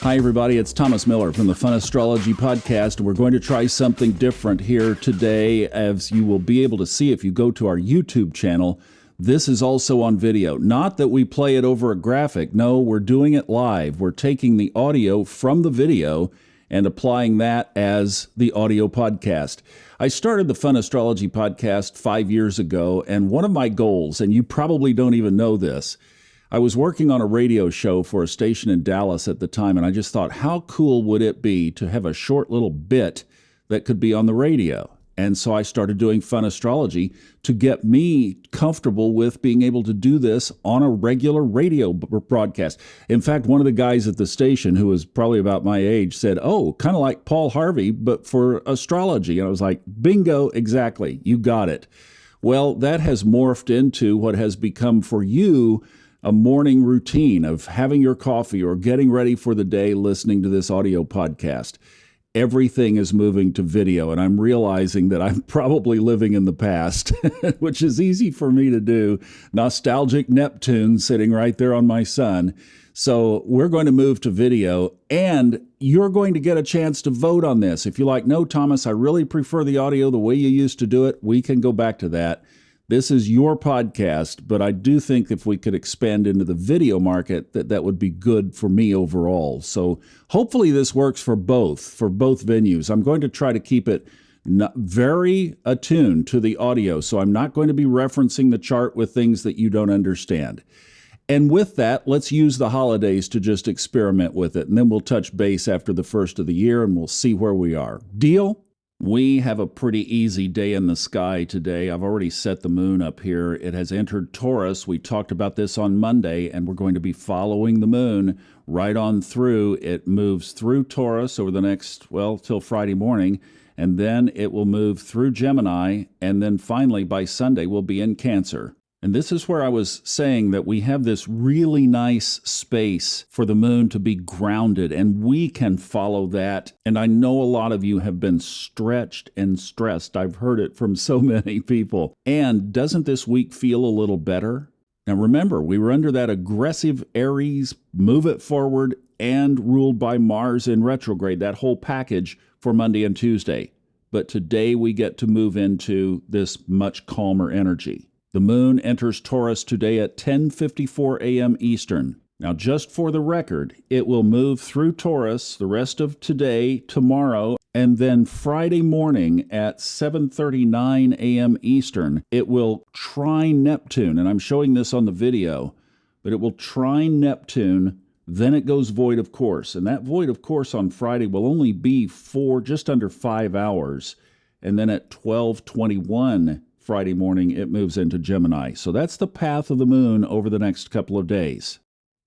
Hi, everybody. It's Thomas Miller from the Fun Astrology Podcast. We're going to try something different here today, as you will be able to see if you go to our YouTube channel. This is also on video. Not that we play it over a graphic. No, we're doing it live. We're taking the audio from the video and applying that as the audio podcast. I started the Fun Astrology Podcast 5 years ago, and one of my goals, and you probably don't even know this, I was working on a radio show for a station in Dallas at the time, and I just thought, how cool would it be to have a short little bit that could be on the radio? And so I started doing Fun Astrology to get me comfortable with being able to do this on a regular radio broadcast. In fact, one of the guys at the station, who was probably about my age, said, "Oh, kind of like Paul Harvey, but for astrology." And I was like, bingo, exactly, you got it. Well, that has morphed into what has become for you a morning routine of having your coffee or getting ready for the day listening to this audio podcast. Everything is moving to video, and I'm realizing that I'm probably living in the past, which is easy for me to do. Nostalgic Neptune sitting right there on my sun. So we're going to move to video, and you're going to get a chance to vote on this. If you're like, no, Thomas, I really prefer the audio the way you used to do it, we can go back to that. This is your podcast, but I do think if we could expand into the video market, that would be good for me overall. So hopefully this works for both venues. I'm going to try to keep it very attuned to the audio, so I'm not going to be referencing the chart with things that you don't understand. And with that, let's use the holidays to just experiment with it, and then we'll touch base after the first of the year, and we'll see where we are. Deal? We have a pretty easy day in the sky today. I've already set the moon up here. It has entered Taurus. We talked about this on Monday, and we're going to be following the moon right on through. It moves through Taurus over the next, till Friday morning, and then it will move through Gemini, and then finally by Sunday we'll be in Cancer. And this is where I was saying that we have this really nice space for the moon to be grounded, and we can follow that. And I know a lot of you have been stretched and stressed. I've heard it from so many people. And doesn't this week feel a little better? Now remember, we were under that aggressive Aries, move it forward, and ruled by Mars in retrograde, that whole package for Monday and Tuesday. But today we get to move into this much calmer energy. The moon enters Taurus today at 10:54 a.m. Eastern. Now, just for the record, it will move through Taurus the rest of today, tomorrow, and then Friday morning at 7:39 a.m. Eastern, it will trine Neptune, and I'm showing this on the video, but it will trine Neptune, then it goes void of course, and that void of course on Friday will only be for just under 5 hours, and then at 12:21 Friday morning, it moves into Gemini. So that's the path of the moon over the next couple of days.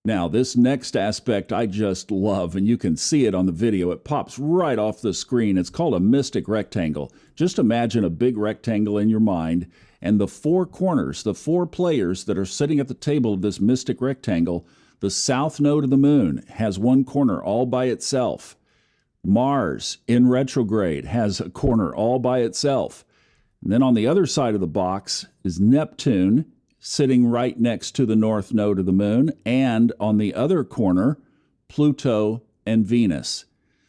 Now, this next aspect I just love, and you can see it on the video. It pops right off the screen. It's called a mystic rectangle. Just imagine a big rectangle in your mind, and the four corners, the four players that are sitting at the table of this mystic rectangle, the south node of the moon has one corner all by itself. Mars in retrograde has a corner all by itself. And then on the other side of the box is Neptune, sitting right next to the north node of the moon, and on the other corner, Pluto and Venus.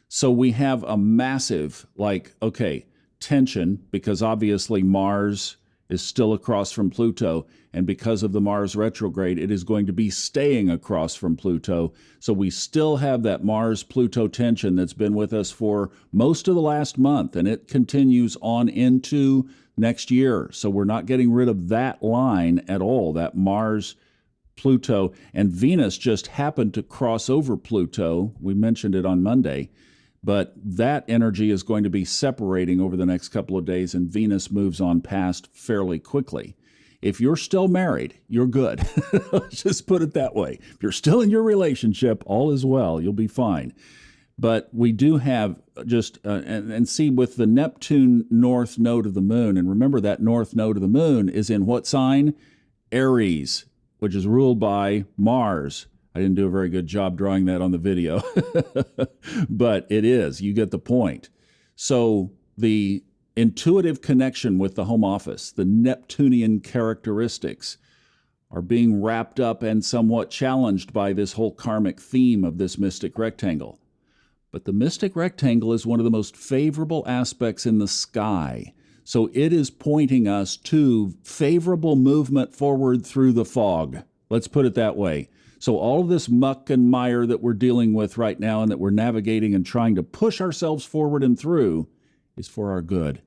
So we have a massive, tension, because obviously Mars is still across from Pluto, and because of the Mars retrograde, it is going to be staying across from Pluto. So we still have that Mars-Pluto tension that's been with us for most of the last month, and it continues on into next year. So we're not getting rid of that line at all, that Mars, Pluto, and Venus just happened to cross over Pluto. We mentioned it on Monday, but that energy is going to be separating over the next couple of days, and Venus moves on past fairly quickly. If you're still married, you're good. Let's just put it that way. If you're still in your relationship, all is well. You'll be fine. But we do have just, and see with the Neptune north node of the moon, and remember that north node of the moon is in what sign? Aries, which is ruled by Mars. I didn't do a very good job drawing that on the video, but it is. You get the point. So the intuitive connection with the home office, the Neptunian characteristics, are being wrapped up and somewhat challenged by this whole karmic theme of this mystic rectangle. But the mystic rectangle is one of the most favorable aspects in the sky. So it is pointing us to favorable movement forward through the fog. Let's put it that way. So all of this muck and mire that we're dealing with right now and that we're navigating and trying to push ourselves forward and through is for our good.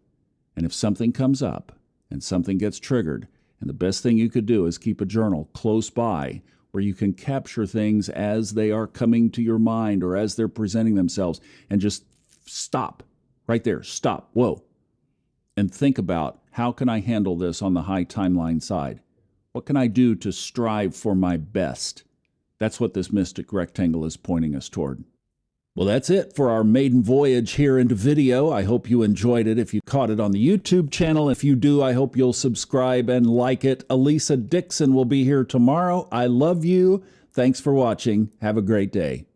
And if something comes up and something gets triggered, and the best thing you could do is keep a journal close by where you can capture things as they are coming to your mind or as they're presenting themselves, and just stop right there. Stop. Whoa. And think about, how can I handle this on the high timeline side? What can I do to strive for my best? That's what this mystic rectangle is pointing us toward. Well, that's it for our maiden voyage here into video. I hope you enjoyed it. If you caught it on the YouTube channel, if you do, I hope you'll subscribe and like it. Elisa Dixon will be here tomorrow. I love you. Thanks for watching. Have a great day.